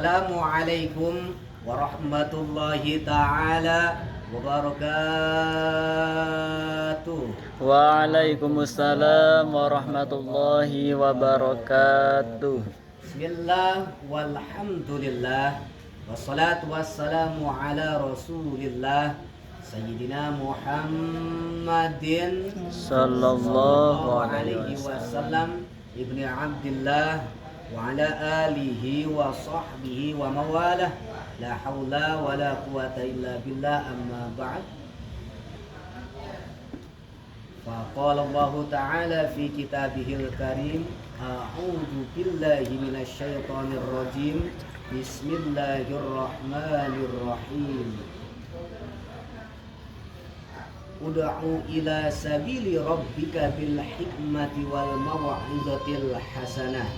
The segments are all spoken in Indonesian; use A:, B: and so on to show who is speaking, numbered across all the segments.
A: Assalamualaikum warahmatullahi ta'ala wabarakatuh.
B: Waalaikumsalam warahmatullahi wabarakatuh.
A: Bismillah walhamdulillah wassalatu wassalamu ala rasulillah Sayyidina Muhammadin
B: Sallallahu
A: alaihi wasallam ibni Abdillah wa ala alihi wa sahbihi wa mawalah. La hawla wa la quwata illa billah, amma ba'd. Faqala Allah ta'ala fi kitabihil karim, a'udzu billahi minasy syaithanir rajim. Bismillahirrahmanirrahim. Ud'u ila sabili rabbika bil hikmati wal mau'izatil hasanah.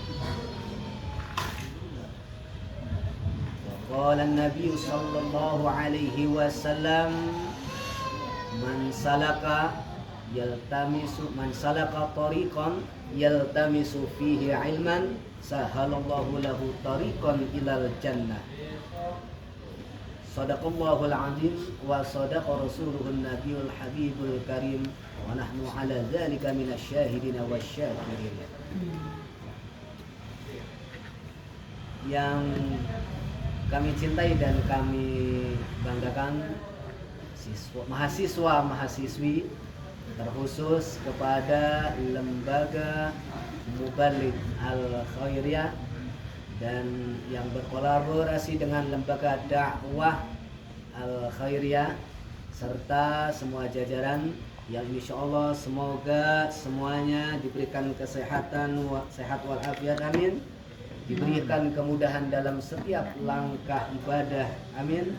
A: Qala an-nabiy sallallahu alaihi wasallam, man salaka tariqan yaltamisu fihi ilman sahalallahu lahu tariqan ilal jannah. Sadaqallahul azim wa sadaqa rasuluhun nabiyul habibul karim wa nahnu ala dzalika minasyahidina wasyakirin. Yang kami cintai dan kami banggakan, mahasiswa-mahasiswi, terkhusus kepada Lembaga Mubaligh Al-Khairiyah dan yang berkolaborasi dengan Lembaga Dakwah Al-Khairiyah serta semua jajaran yang insyaallah semoga semuanya diberikan kesehatan, sehat walafiat, amin. Diberikan kemudahan dalam setiap langkah ibadah, amin.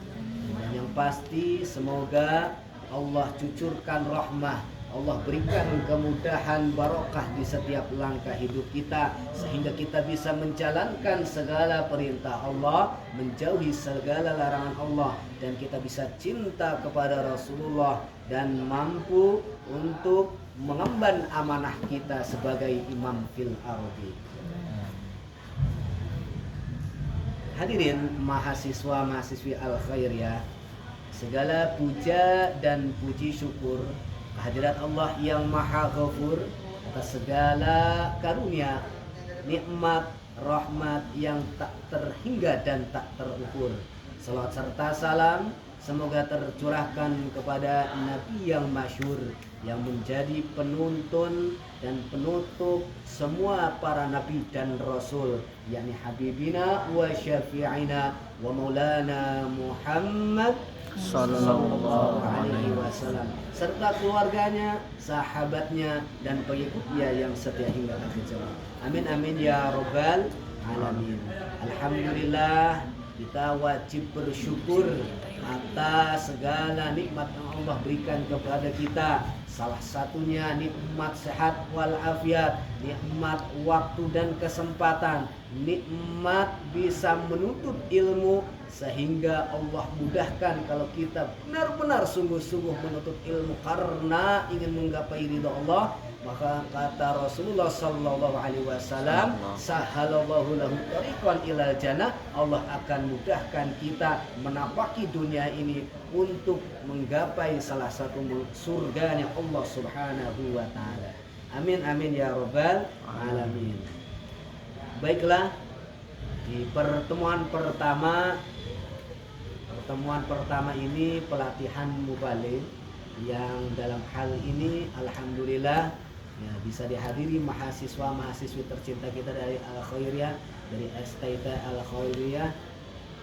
A: Dan yang pasti semoga Allah cucurkan rahmah, Allah berikan kemudahan barokah di setiap langkah hidup kita, sehingga kita bisa menjalankan segala perintah Allah, menjauhi segala larangan Allah, dan kita bisa cinta kepada Rasulullah dan mampu untuk mengemban amanah kita sebagai imam fil ardi. Hadirin mahasiswa-mahasiswi Al-Khairiyah, segala puja dan puji syukur kehadirat Allah yang Maha Ghafur atas segala karunia, nikmat, rahmat yang tak terhingga dan tak terukur. Salawat serta salam semoga tercurahkan kepada Nabi yang masyhur, yang menjadi penuntun dan penutup semua para nabi dan rasul, yakni Habibina wa Syafi'ina wa Maulana Muhammad sallallahu alaihi wasallam, serta keluarganya, sahabatnya, dan pengikutnya yang setia hingga akhir zaman. Amin amin ya rabbal alamin. Alhamdulillah, kita wajib bersyukur atas segala nikmat yang Allah berikan kepada kita. Salah satunya nikmat sehat walafiat, nikmat waktu dan kesempatan, nikmat bisa menuntut ilmu, sehingga Allah mudahkan kalau kita benar-benar sungguh-sungguh menuntut ilmu karena ingin menggapai ridha Allah. Maka kata Rasulullah sallallahu alaihi wasallam, sahalallahu lahu tariqan ilal jannah, Allah akan mudahkan kita menapaki dunia ini untuk menggapai salah satu surganya Allah subhanahu wa ta'ala. Amin amin ya rabbal alamin. Baiklah, di pertemuan pertama ini pelatihan mubaligh yang dalam hal ini alhamdulillah ya, bisa dihadiri mahasiswa-mahasiswi tercinta kita dari Al-Khairiyah, dari STT Al-Khairiyah.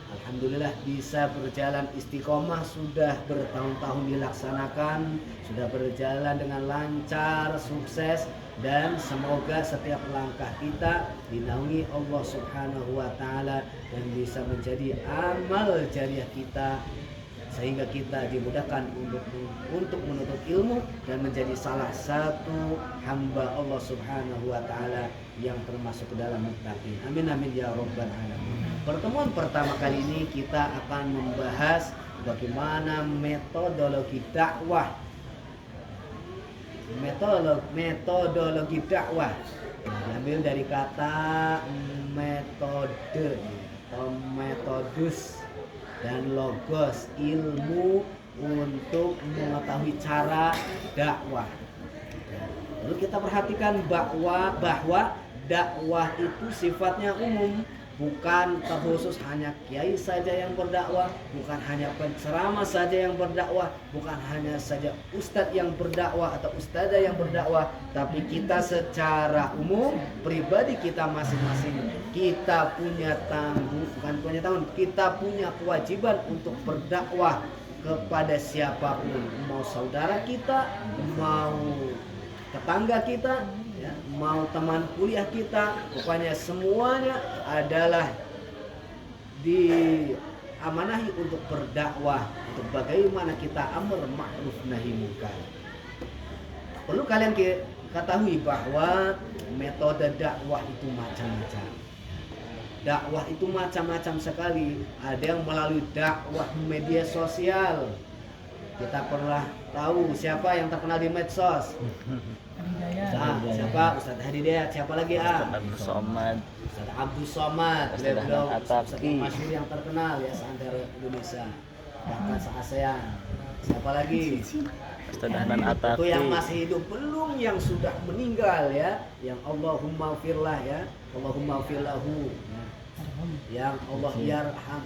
A: Alhamdulillah bisa berjalan istiqomah, sudah bertahun-tahun dilaksanakan, sudah berjalan dengan lancar, sukses, dan semoga setiap langkah kita dinaungi Allah subhanahu wa ta'ala dan bisa menjadi amal jariah kita, sehingga kita dimudahkan untuk menuntut ilmu dan menjadi salah satu hamba Allah subhanahu wa ta'ala yang termasuk ke dalam muttaqin. Amin amin ya rabbal alamin. Pertemuan pertama kali ini kita akan membahas bagaimana metodologi dakwah. Metodologi dakwah diambil dari kata metode. atau metodus dan logos, ilmu untuk mengetahui cara dakwah. Lalu kita perhatikan bahwa dakwah itu sifatnya umum, bukan terkhusus hanya kiai saja yang berdakwah, bukan hanya penceramah saja yang berdakwah, bukan hanya saja ustadz yang berdakwah atau ustadzah yang berdakwah, tapi kita secara umum, pribadi kita masing-masing, kita punya kita punya kewajiban untuk berdakwah kepada siapapun, mau saudara kita, mau tetangga kita, ya, mau teman kuliah kita, pokoknya semuanya adalah diamanahi untuk berdakwah, untuk bagaimana kita amar ma'ruf nahi munkar. Perlu kalian ketahui bahwa metode dakwah itu macam-macam. Dakwah itu macam-macam sekali. Ada yang melalui dakwah media sosial. Kita pernah tahu siapa yang terkenal di medsos. Siapa? Ustadz Hadidayat. Siapa lagi?
B: Abdul Somad.
A: Ustadz Abdul Somad. Beliau Ustadz masyhur yang terkenal ya seantero Indonesia, bahkan se-ASEAN. Siapa lagi?
B: Ustadz Hanan Ataki.
A: Itu yang masih hidup, belum yang sudah meninggal ya. Yang Allahumma firlah ya. Allahumma firlahu ya. Yang Allah yarham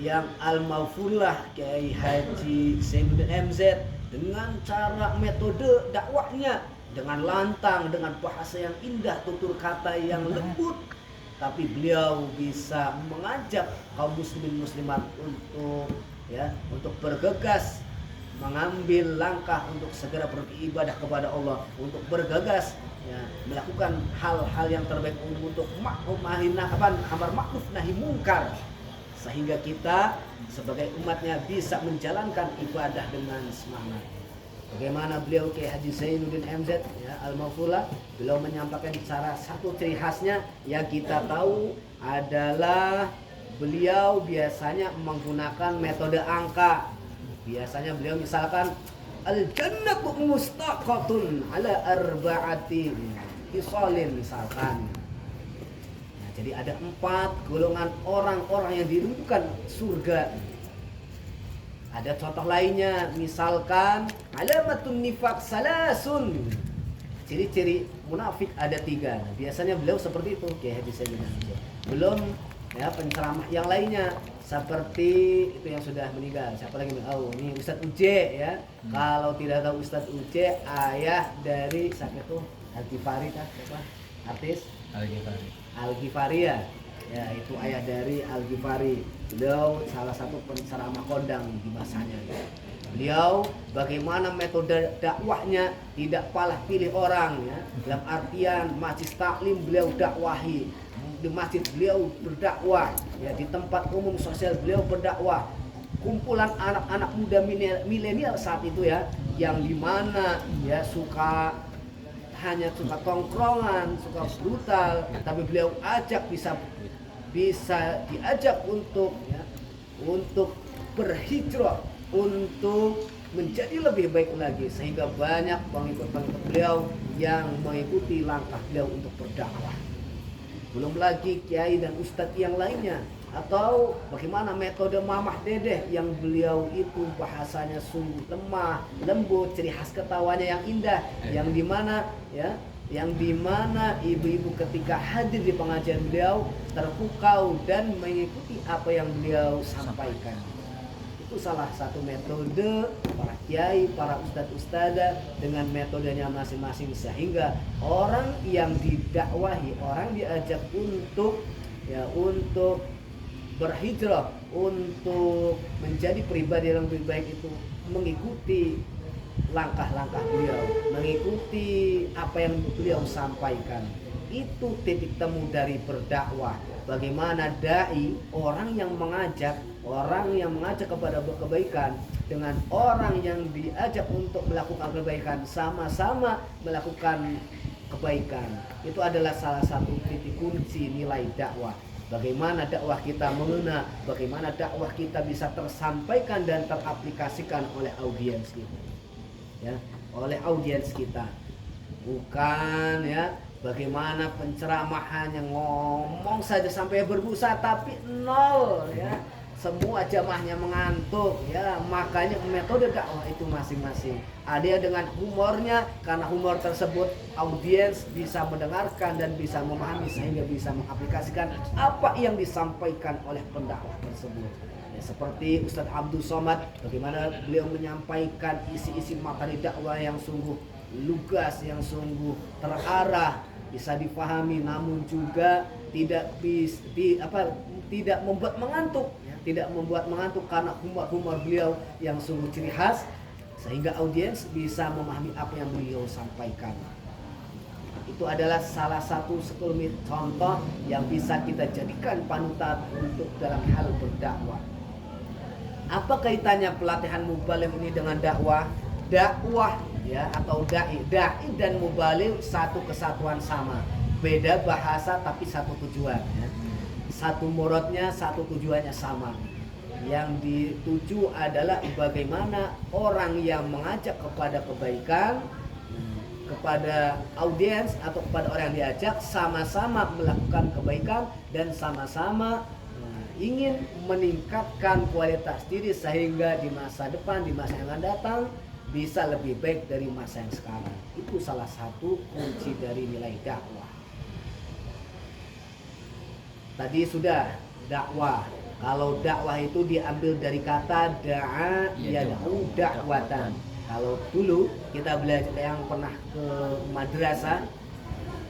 A: yang al-maghfurlah Kiai Haji Zainuddin MZ dengan cara metode dakwahnya, dengan lantang, dengan bahasa yang indah, tutur kata yang lembut, tapi beliau bisa mengajak kaum muslimin muslimat untuk bergegas mengambil langkah untuk segera beribadah kepada Allah, untuk bergegas ya, melakukan hal-hal yang terbaik untuk amar ma'ruf nahi munkar, sehingga kita sebagai umatnya bisa menjalankan ibadah dengan semangat. Bagaimana beliau Kiai Haji Zainuddin MZ ya, Al-Maghfurlah, beliau menyampaikan cara satu ciri khasnya yang kita tahu adalah beliau biasanya menggunakan metode angka. Biasanya beliau misalkan al-jannatu mustaqatun ala arba'ati hisalin misalkan. Jadi ada 4 golongan orang-orang yang dirindukan surga. Ada contoh lainnya, misalkan alamatun nifaq salasun. Ciri-ciri munafik ada 3. Nah, biasanya beliau seperti itu, Kiai Haji Zainuddin. Belum ya penceramah yang lainnya seperti itu yang sudah meninggal. Siapa lagi? Oh, ini Ustadz Uje ya. Kalau tidak tahu Ustadz Uje, ayah dari siapa itu? Al-Ghifari kan? Siapa? Artis? Al-Ghifari ya, itu ayah dari Al-Ghifari. Beliau salah satu penceramah kondang di masanya. Beliau bagaimana metode dakwahnya tidak palah pilih orang ya. Dalam artian majlis taklim beliau dakwahi, di masjid beliau berdakwah, ya di tempat umum sosial beliau berdakwah. Kumpulan anak-anak muda milenial saat itu ya, yang dimana ya hanya suka tongkrongan, suka brutal, tapi beliau ajak bisa diajak untuk berhijrah, untuk menjadi lebih baik lagi, sehingga banyak pengikut-pengikut beliau yang mengikuti langkah beliau untuk berdakwah. Belum lagi kiai dan ustadz yang lainnya, atau bagaimana metode mamah dedeh yang beliau itu bahasanya sungguh lemah, lembut, ciri khas ketawanya yang indah, yang dimana ibu-ibu ketika hadir di pengajian beliau terpukau dan mengikuti apa yang beliau sampaikan. Itu salah satu metode para kiai, para ustadz-ustadzah dengan metodenya masing-masing, sehingga orang yang didakwahi, orang diajak untuk berhijrah, untuk menjadi pribadi yang lebih baik itu mengikuti langkah-langkah beliau, mengikuti apa yang beliau sampaikan. Itu titik temu dari berdakwah. Bagaimana dai, orang yang mengajak kepada kebaikan dengan orang yang diajak untuk melakukan kebaikan, sama-sama melakukan kebaikan. Itu adalah salah satu titik kunci nilai dakwah. Bagaimana dakwah kita mengena, bagaimana dakwah kita bisa tersampaikan dan teraplikasikan oleh audiens kita. Ya, oleh audiens kita. Bukan ya Bagaimana penceramahan yang ngomong saja sampai berbusa tapi nol ya. Semua jamaahnya mengantuk ya. Makanya metode dakwah itu masing-masing. Ada yang dengan humornya, karena humor tersebut audiens bisa mendengarkan dan bisa memahami sehingga bisa mengaplikasikan apa yang disampaikan oleh pendakwah tersebut. Ya, seperti Ustadz Abdul Somad, bagaimana beliau menyampaikan isi-isi materi dakwah yang sungguh lugas, yang sungguh terarah, bisa difahami, namun juga tidak membuat mengantuk, ya, tidak membuat mengantuk karena humor beliau yang sungguh ciri khas, sehingga audiens bisa memahami apa yang beliau sampaikan. Itu adalah salah satu sekelumit contoh yang bisa kita jadikan panutan untuk dalam hal berdakwah. Apa kaitannya pelatihan mubaligh ini dengan dakwah? Dakwah ya atau dai dan mubaligh satu kesatuan sama, beda bahasa tapi satu tujuan ya. Satu muradnya, satu tujuannya sama. Yang dituju adalah bagaimana orang yang mengajak kepada kebaikan, kepada audiens atau kepada orang yang diajak sama-sama melakukan kebaikan dan sama-sama ingin meningkatkan kualitas diri sehingga di masa depan, di masa yang akan datang bisa lebih baik dari masa yang sekarang. Itu salah satu kunci dari nilai dakwah. Tadi sudah dakwah. Kalau dakwah itu diambil dari kata da'a yad'u da'watan. Kalau dulu kita belajar yang pernah ke madrasah,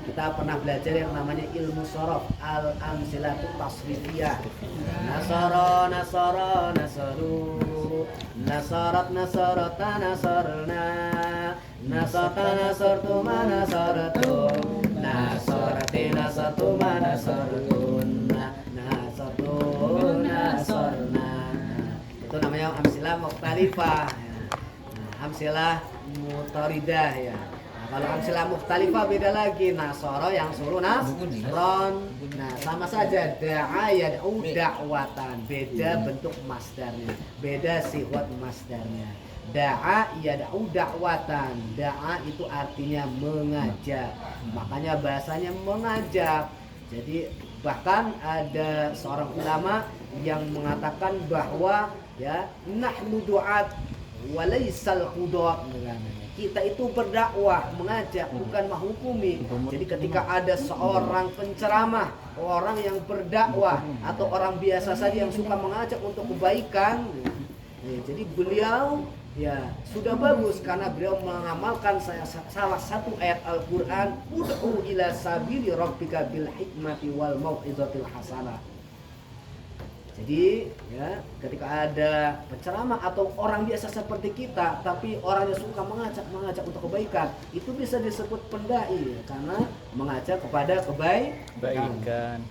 A: kita pernah belajar yang namanya ilmu sorof, al-amsilatu tasrifiyah. Nasara, nasara, nasaru, nasarat, nasarata, nasarna, nasata, nasartuma, nasaratum, nasarati, nasartuma, nasartun, nasartun, nasarna. Itu namanya amsilah mukhtalifah, amsilah mutaridah ya. Kalau amsilah mukhtalifah beda lagi. Nasara yang suruh nasron. Nah sama saja. Da'a yad'u da'watan. Beda bentuk masdarnya, beda sifat masdarnya. Da'a yad'u da'watan. Da'a itu artinya mengajak, makanya bahasanya mengajak. Jadi bahkan ada seorang ulama yang mengatakan bahwa ya nahnu du'at walaisal qudot. Kita itu berdakwah, mengajak, bukan menghukumi. Jadi ketika ada seorang penceramah, orang yang berdakwah atau orang biasa saja yang suka mengajak untuk kebaikan, jadi beliau ya sudah bagus karena beliau mengamalkan salah satu ayat Al-Qur'an, ud'u ila sabili rabbika bil hikmati wal mau'izatil hasanah. Jadi ya ketika ada penceramah atau orang biasa seperti kita tapi orang yang suka mengajak untuk kebaikan, itu bisa disebut pendai karena mengajak kepada kebaikan.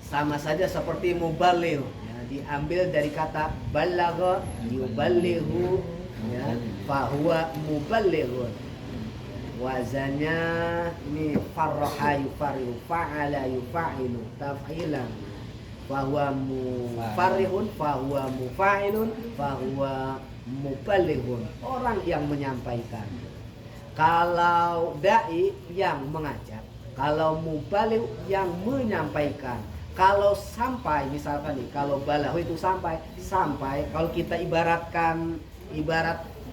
A: Sama saja seperti mubaligh ya, diambil dari kata balagha yuballighu ya, fahuwa mubalighun. Wazannya ini farraha yufarihu, fa'ala yufa'ilu, taf'ilan. Fahuwa mufarrihun, fahuwa mufa'ilun, fahuwa mubalighun. Orang yang menyampaikan. Kalau dai yang mengajak, kalau mubaligh yang menyampaikan. Kalau sampai, misalkan nih, kalau balahu itu sampai. Kalau kita ibarat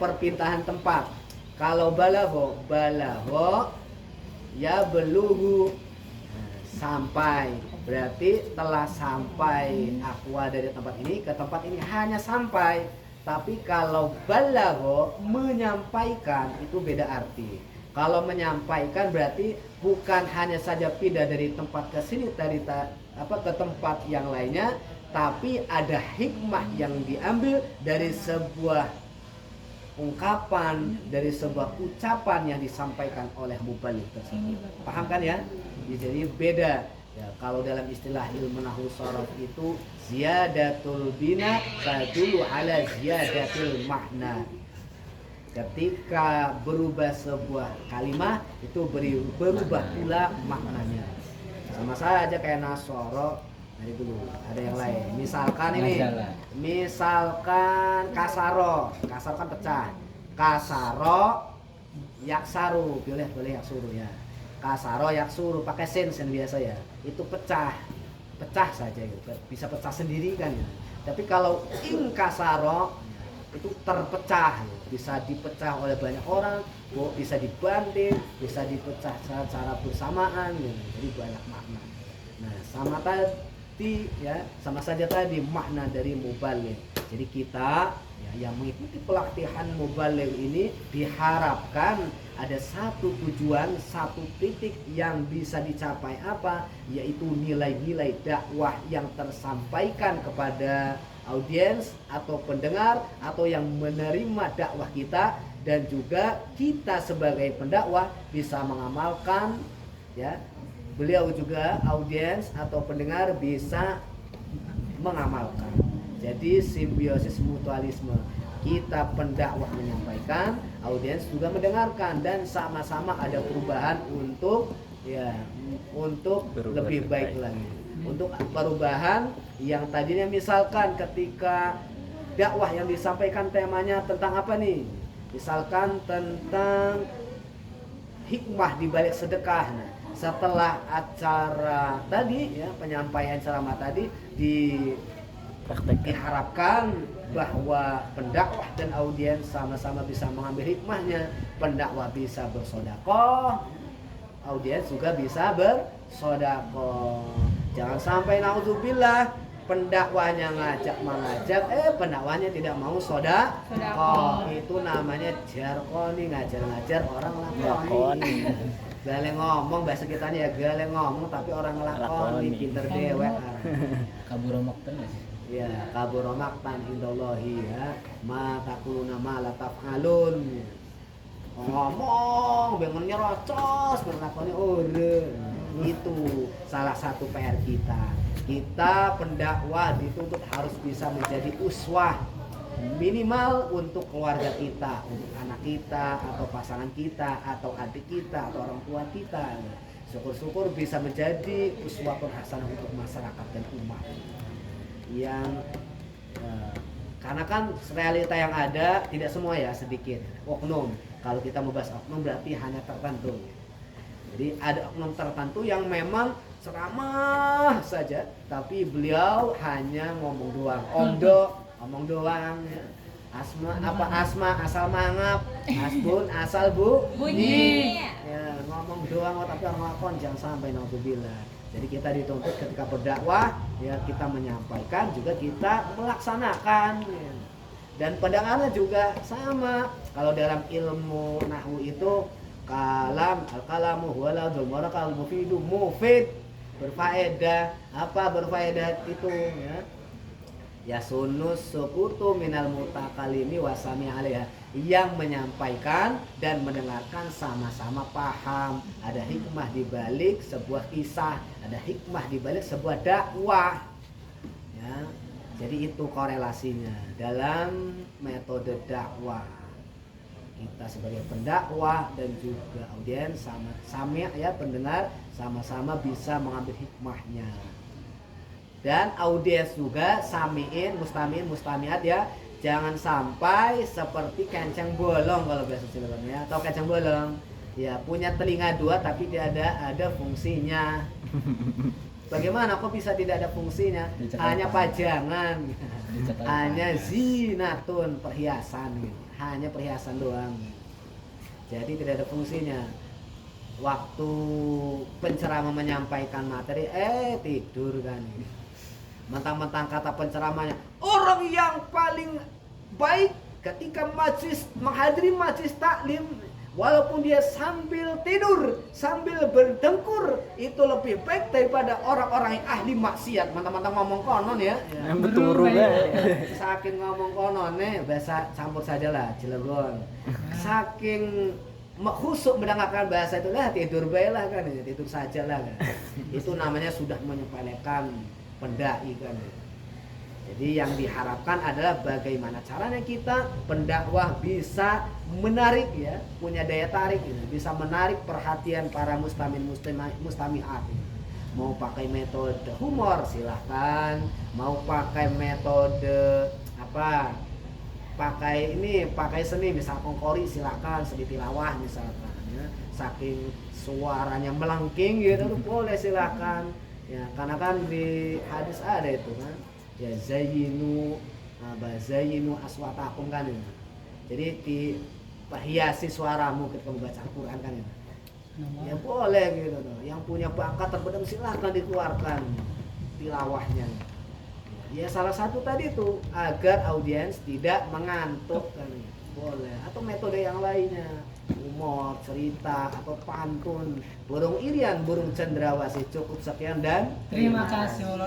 A: perpindahan tempat. Kalau balahu ya beluhu, sampai. Berarti telah sampai akwa dari tempat ini ke tempat ini, hanya sampai. Tapi kalau balagho menyampaikan itu beda arti. Kalau menyampaikan berarti bukan hanya saja pindah dari tempat ke sini ke tempat yang lainnya, tapi ada hikmah yang diambil dari sebuah ungkapan, dari sebuah ucapan yang disampaikan oleh mubaligh tersebut. Paham kan ya? Jadi beda. Ya, kalau dalam istilah ilmu nahwu sharaf itu ziyadatul bina tadullu ala ziyadatil makna. Ketika berubah sebuah kalimat itu berubah pula maknanya. Sama saja kayak nasoro dari dulu. Ada yang lain. Misalkan ini. Misalkan kasaro kan pecah. Kasaro yaksaru, boleh yaksuru ya. kasaro yaksuru pakai sen biasa ya, itu pecah saja gitu, bisa pecah sendiri kan ya. Tapi kalau in kasaro itu terpecah, bisa dipecah oleh banyak orang, bisa dibanding, bisa dipecah secara bersamaan gitu. Jadi banyak makna. Nah, sama tadi ya, sama saja tadi makna dari mubaligh. Jadi kita ya, yang mengikuti pelatihan mubaligh ini diharapkan ada satu tujuan, satu titik yang bisa dicapai apa? Yaitu nilai-nilai dakwah yang tersampaikan kepada audiens atau pendengar atau yang menerima dakwah kita, dan juga kita sebagai pendakwah bisa mengamalkan ya. Beliau juga audiens atau pendengar bisa mengamalkan. Jadi simbiosis mutualisme. Kita pendakwah menyampaikan, audiens juga mendengarkan, dan sama-sama ada perubahan untuk lebih baik lagi. Untuk perubahan yang tadinya misalkan ketika dakwah yang disampaikan temanya tentang apa nih? Misalkan tentang hikmah di balik sedekah. Nah, setelah acara tadi ya, penyampaian ceramah tadi diharapkan bahwa pendakwah dan audiens sama-sama bisa mengambil hikmahnya. Pendakwah bisa bersedekah, audiens juga bisa bersedekah. Jangan sampai naudzubillah pendakwahnya mengajak, pendakwahnya tidak mau sedekah. Itu namanya jarkoni, ngajar-ngajar orang lakoni. Gale ngomong, bahasa kita ya gale ngomong tapi orang lakoni, pinter dewek.
C: Kabur maktan ya.
A: Ya, kabur maktan indallahi ya. Ma taquluna ma la taf'alun. Ngomong bengonnya rocos, berlakoni ore. Itu salah satu PR kita. Kita pendakwah dituntut harus bisa menjadi uswah, minimal untuk keluarga kita, untuk anak kita atau pasangan kita atau adik kita atau orang tua kita. Syukur-syukur bisa menjadi uswatun hasanah untuk masyarakat dan umat. Karena kan realita yang ada tidak semua ya, sedikit oknum. Kalau kita membahas oknum berarti hanya tertentu. Jadi ada oknum tertentu yang memang ceramah saja, tapi beliau hanya ngomong doang, ngomong doang ya. Asma asal mangap, asbun asal bunyi. Ya, ngomong doang tapi orang ngakon, jangan sampai naudzubillah. Jadi kita dituntut ketika berdakwah ya, kita menyampaikan juga kita melaksanakan ya. Dan pendengarnya juga sama. Kalau dalam ilmu nahwu itu al-kalamu huwa lafzul murakal mufidu mufid, berfaedah. Apa berfaedah itu ya? Ya sunus sukutu minal mutakalimi wasami alaiha, yang menyampaikan dan mendengarkan sama-sama paham. Ada hikmah di balik sebuah kisah, ada hikmah di balik sebuah dakwah ya. Jadi itu korelasinya dalam metode dakwah. Kita sebagai pendakwah dan juga audiens sama ya, pendengar sama-sama bisa mengambil hikmahnya. Dan audiens juga samiin, mustamiat ya. Jangan sampai seperti kencang bolong kalau bahasa Cilegon ya, atau kencang bolong. Ya, punya telinga dua tapi tidak ada fungsinya. Bagaimana kok bisa tidak ada fungsinya? Hanya pajangan. Hanya zinatun, perhiasan gitu. Hanya perhiasan doang. Jadi tidak ada fungsinya. Waktu penceramah menyampaikan materi, tidur kan. Mentang-mentang kata penceramahnya, orang yang paling baik ketika menghadiri majlis taklim, walaupun dia sambil tidur, sambil berdengkur, itu lebih baik daripada orang-orang yang ahli maksiat. Mentang-mentang ngomong konon ya.
B: Betul ya.
A: Saking ngomong konon bahasa campur saja lah Cilegon. Saking khusuk mendengarkan bahasa itu lah, tidur baiklah kan, tidur saja lah kan. Itu namanya sudah menyepelekan pendai kan. Jadi yang diharapkan adalah bagaimana caranya kita pendakwah bisa menarik ya, punya daya tarik gitu, bisa menarik perhatian para mustamiat. Mau pakai metode humor silahkan, mau pakai metode pakai seni misal kongkori silahkan, seni tilawah misalkan ya. Saking suaranya melengking gitu tuh boleh silahkan ya, karena kan di hadis ada itu kan ya zayyinu aswatakum kan ya. Jadi diperhiasi suaramu ketika membaca Al-Quran kan ya. Ya boleh gitu tuh. Yang punya bakat terpendam silahkan dikeluarkan tilawahnya. Ya salah satu tadi tuh agar audiens tidak mengantuk kan ya. Boleh. Atau metode yang lainnya, humor, cerita, atau pantun, burung irian, burung cendrawasih. Cukup sekian dan
D: Terima kasih.